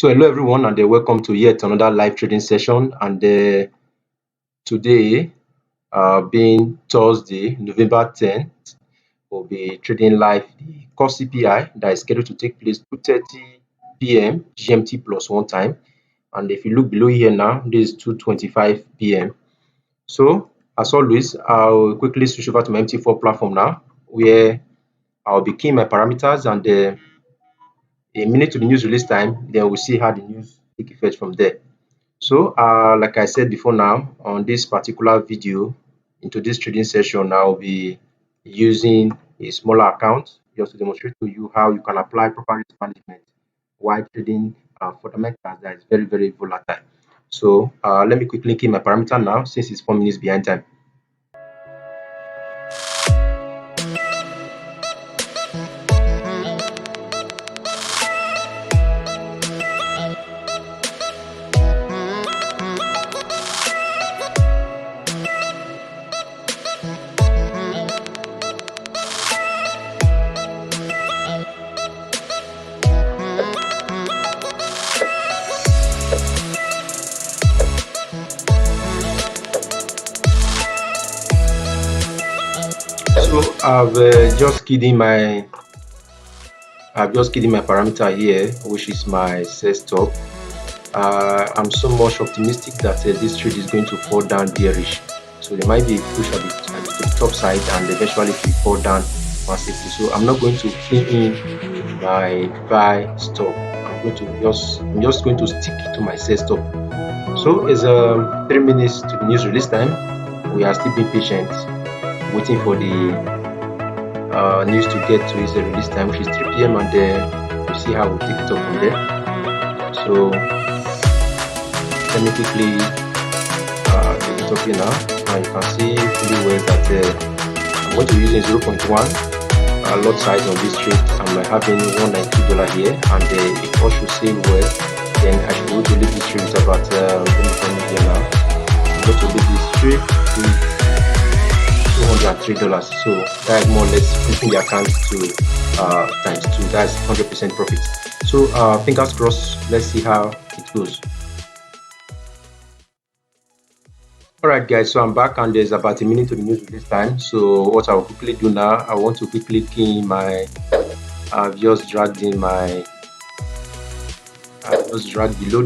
So hello everyone, and welcome to yet another live trading session. And today, being Thursday, November 10th, we'll be trading live the Core CPI that is scheduled to take place 2:30 p.m. GMT plus one time. And if you look below here now, this is 2:25 p.m. So as always, I'll quickly switch over to my MT4 platform now, where I'll be keying my parameters and a minute to the news release time. Then we'll see how the news take effect from there. So like I said before, now on this particular video, into this trading session, I'll be using a smaller account just to demonstrate to you how you can apply proper risk management while trading fundamentals that is very, very volatile. So let me quickly key my parameter now, since it's 4 minutes behind time. So I've just keyed in my parameter here, which is my sell stop. I'm so much optimistic that this trade is going to fall down bearish. So there might be a push at the top side, and eventually it will fall down massively. So I'm not going to key in my buy stop. I'm just going to stick to my sell stop. So it's 3 minutes to the news release time. We are still being patient, waiting for the news to get to its release time, which is 3 p.m. and we'll see how we'll take it up from there. So let me quickly take it up here now. Now you can see really well that I'm going to be using 0.1 lot size on this trade. I'm having $192 here, and if all should save well, then I should be able to leave this trade with about let me come here now. I'm going to leave this trade with $203. So that is more or less flipping the account to times 2. That's 100% profit. So fingers crossed. Let's see how it goes. Alright guys, so I'm back, and there's about a minute to the news release time. So what I'll quickly do now, I want to quickly key in my I've just dragged below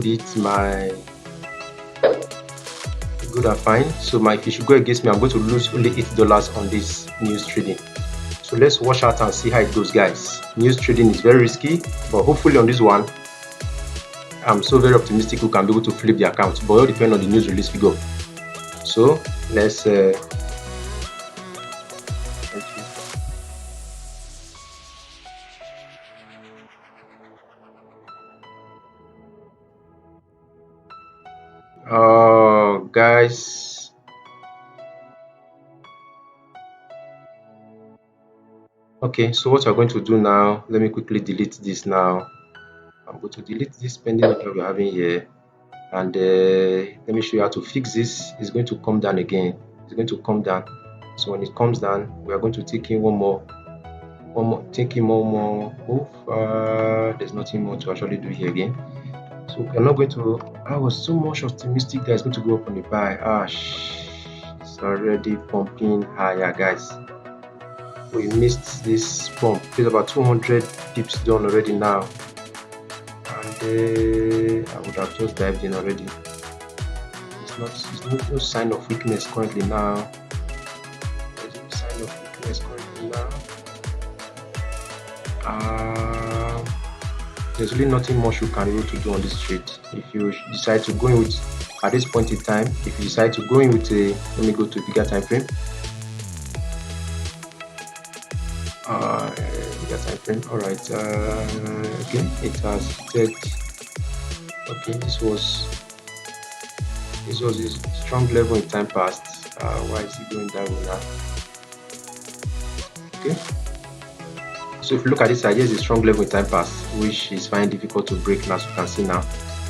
it my good and fine. So if you should go against me, I'm going to lose only $8 on this news trading. So let's watch out and see how it goes, guys. News trading is very risky, but hopefully on this one, I'm so very optimistic we can be able to flip the account, but it all depends on the news release figure. So let's guys, okay, so what we're going to do now, let me quickly delete this now. I'm going to delete this pending order we're having here, and let me show you how to fix this. It's going to come down again. It's going to come down. So when it comes down, we are going to take in one more move. There's nothing more to actually do here again. So we're not going to. I was so much optimistic that it's going to go up on the buy. It's already pumping higher, guys. We missed this pump. It's about 200 pips done already now, and I would have just dived in already. It's no sign of weakness currently now. There's no sign of weakness currently now. There's really nothing much you can be able to do on this trade. If you decide to go in with, at this point in time, if you decide to go in with a, let me go to a bigger time frame. Bigger time frame. All right. Okay, it has said. Okay, this was a strong level in time past. Why is it going that way now? Okay. So if you look at this, I guess it's a strong level in time past, which is fine difficult to break now, as you can see now.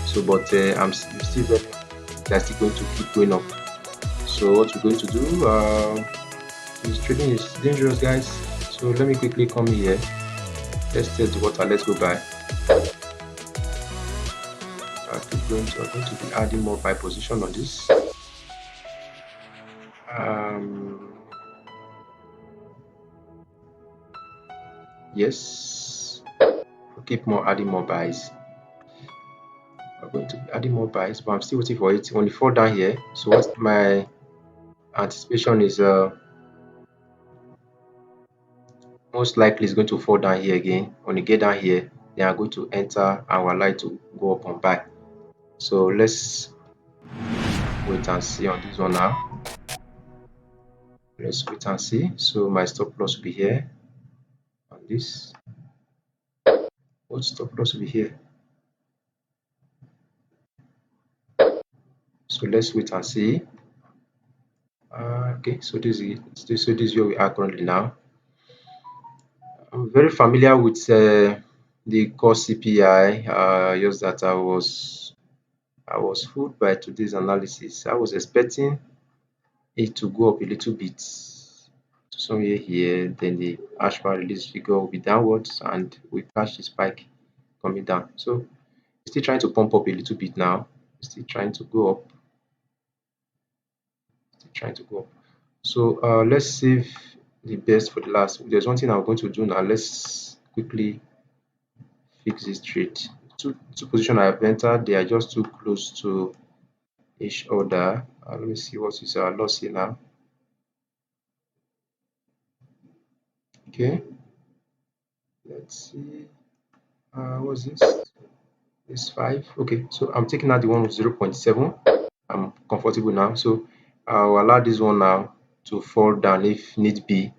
So, but I'm still very still going to keep going up. So what we're going to do, this trading is dangerous, guys. So let me quickly come here. Let's test the water. Let's go by. keep going. So I'm going to be adding more buy position on this. Yes, we'll keep adding more buys. We're going to be adding more buys, but I'm still waiting for it. When it fall down here, so what my anticipation is most likely is going to fall down here again. When you get down here, then I'm going to enter and we're like to go up and buy. So let's wait and see on this one now. Let's wait and see. So my stop loss will be here on this. What stop loss will be here? So let's wait and see. Okay, so this is where we are currently now. I'm very familiar with the core CPI. Just that I was fooled by today's analysis. I was expecting it to go up a little bit to somewhere here, then the hash bar release figure will be downwards and we catch the spike coming down. So still trying to pump up a little bit now. Still trying to go up. Still trying to go up. So let's save the best for the last. There's one thing I'm going to do now. Let's quickly fix this trade. Two positions I have entered, they are just too close to each other. Let me see what is our loss here now. Okay, let's see. What's this? This 5. Okay, so I'm taking out the one with 0.7. I'm comfortable now, so I'll allow this one now to fall down if need be,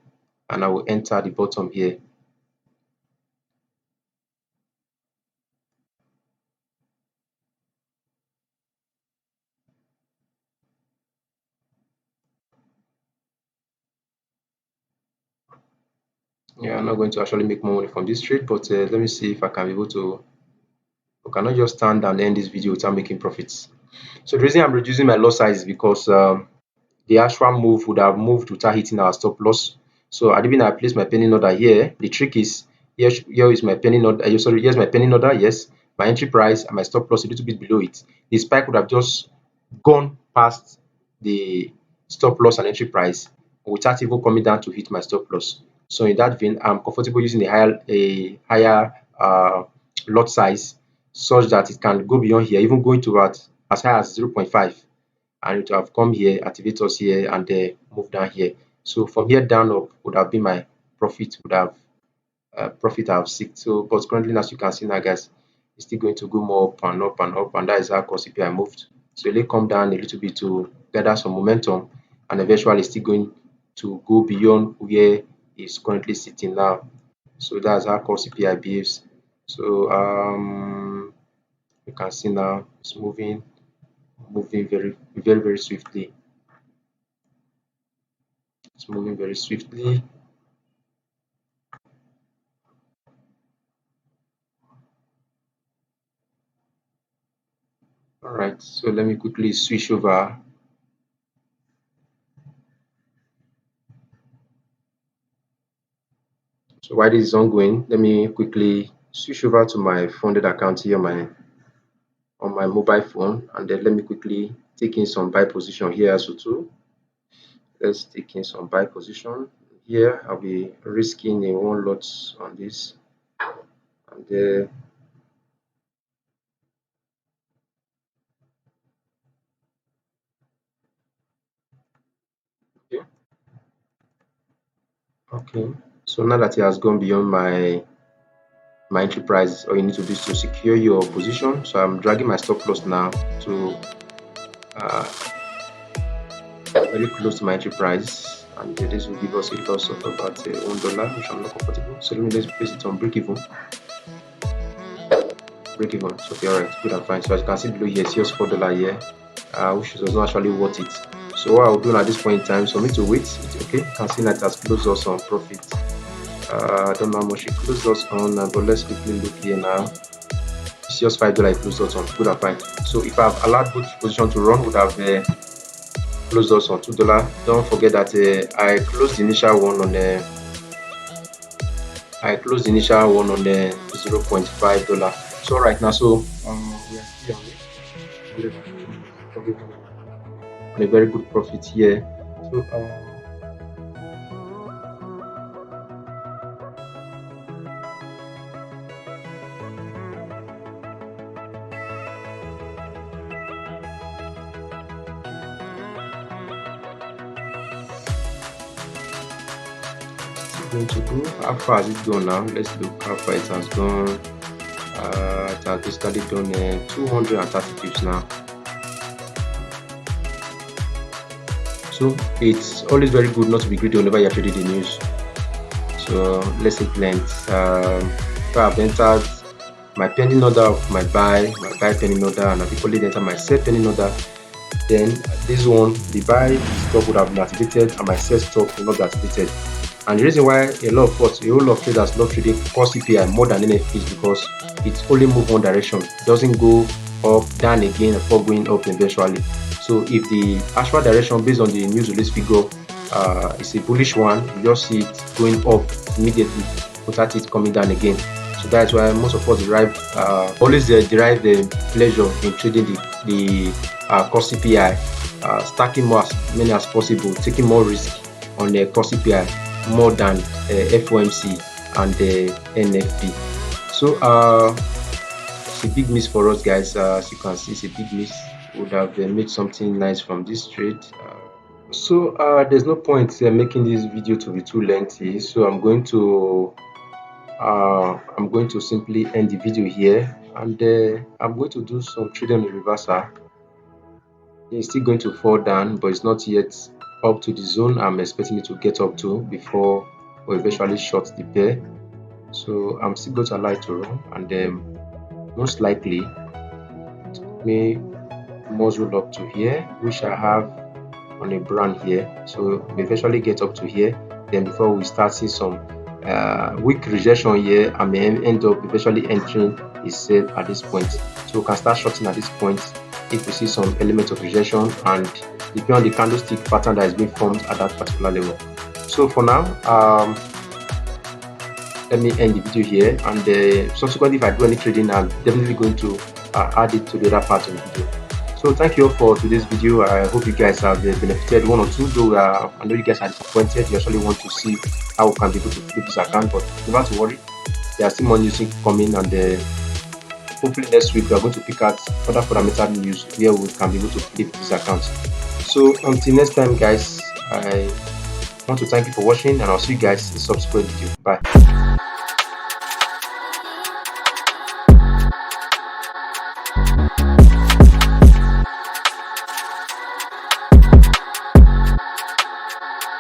and I will enter the bottom here. Yeah, I'm not going to actually make more money from this trade, but let me see if I can be able to. I cannot just stand and end this video without making profits. So the reason I'm reducing my loss size is because the actual move would have moved without hitting our stop loss. So at even I place my pending order here, the trick is here is my pending order. Sorry, here's my pending order. Yes, my entry price and my stop loss a little bit below it. The spike would have just gone past the stop loss and entry price without even coming down to hit my stop loss. So in that vein, I'm comfortable using a higher lot size such that it can go beyond here, even going to as high as 0.5. And it will have come here, activate us here, and move down here. So from here down up would have been my profit, would have profit I have seeked. So, but currently, as you can see now, guys, it's still going to go more up and up and up, and that is how Core CPI moved. So it will come down a little bit to gather some momentum, and eventually, still going to go beyond where it's currently sitting now. So that's how Core CPI behaves. So you can see now it's moving very swiftly. It's moving very swiftly. All right, so let me quickly switch over. So while this is ongoing, let me quickly switch over to my funded account here on my mobile phone, and then let me quickly take in some buy position here as well too. Let's take in some buy position here. I'll be risking a one lot on this, and then okay. Okay. So now that it has gone beyond my entry price, all you need to do is to secure your position. So I'm dragging my stop loss now to very close to my entry price, and this will give us a loss of about $1, which I'm not comfortable. So let me just place it on break even. Break even. So okay, alright, good and fine. So as you can see below here, see us $4 here, which was not actually worth it. So what I'll do at this point in time, so I need to wait. Okay, you can see that it has closed us on profit. I don't know how much it closed us on, but let's quickly look here now. It's just $5 it closed us on. Good and fine. So if I've allowed both position to run, would have closed us on $2. Don't forget that I closed the initial one on the $0.5. So right now, so we are here on it. on a very good profit here. So going to go. How far has it gone now? Let's look how far it has gone. It has basically done 230 pips now. So it's always very good not to be greedy whenever you're trading the news. So let's implement. I've entered my pending order of my buy pending order, and I've equally entered my sell pending order. Then this one, the buy stop would have been activated and my sell stop will not be activated. And the reason why a lot of us, a whole lot of traders love trading Core CPI more than NFP is because it only moves one direction. It doesn't go up, down again before going up eventually. So if the actual direction based on the news release figure is a bullish one, you just see it going up immediately without it coming down again. So that's why most of us always derive the pleasure in trading the Core CPI, stacking more as many as possible, taking more risk on the Core CPI more than FOMC and the NFP. So it's a big miss for us, guys. As you can see, it's a big miss. Would have made something nice from this trade. So there's no point making this video to be too lengthy. So I'm going to simply end the video here, and I'm going to do some trading in reversal. It's still going to fall down, but it's not yet up to the zone I'm expecting it to get up to before we eventually short the pair. So I'm still going to allow it to run, and then most likely it may muzzle up to here, which I have on a brand here. So we eventually get up to here, then before we start seeing some weak rejection here, I may end up eventually entering a sell at this point. So we can start shorting at this point if we see some element of rejection and depending on the candlestick pattern that is being formed at that particular level. So for now, let me end the video here, and subsequently if I do any trading, I'm definitely going to add it to the other part of the video. So thank you all for today's video. I hope you guys have benefited one or two, though I know you guys are disappointed. You actually want to see how we can be able to flip this account, but never to worry, there are still more news coming, and hopefully next week we are going to pick out other fundamental news where we can be able to flip this account. So until next time, guys, I want to thank you for watching, and I'll see you guys in the subsequent video. Bye.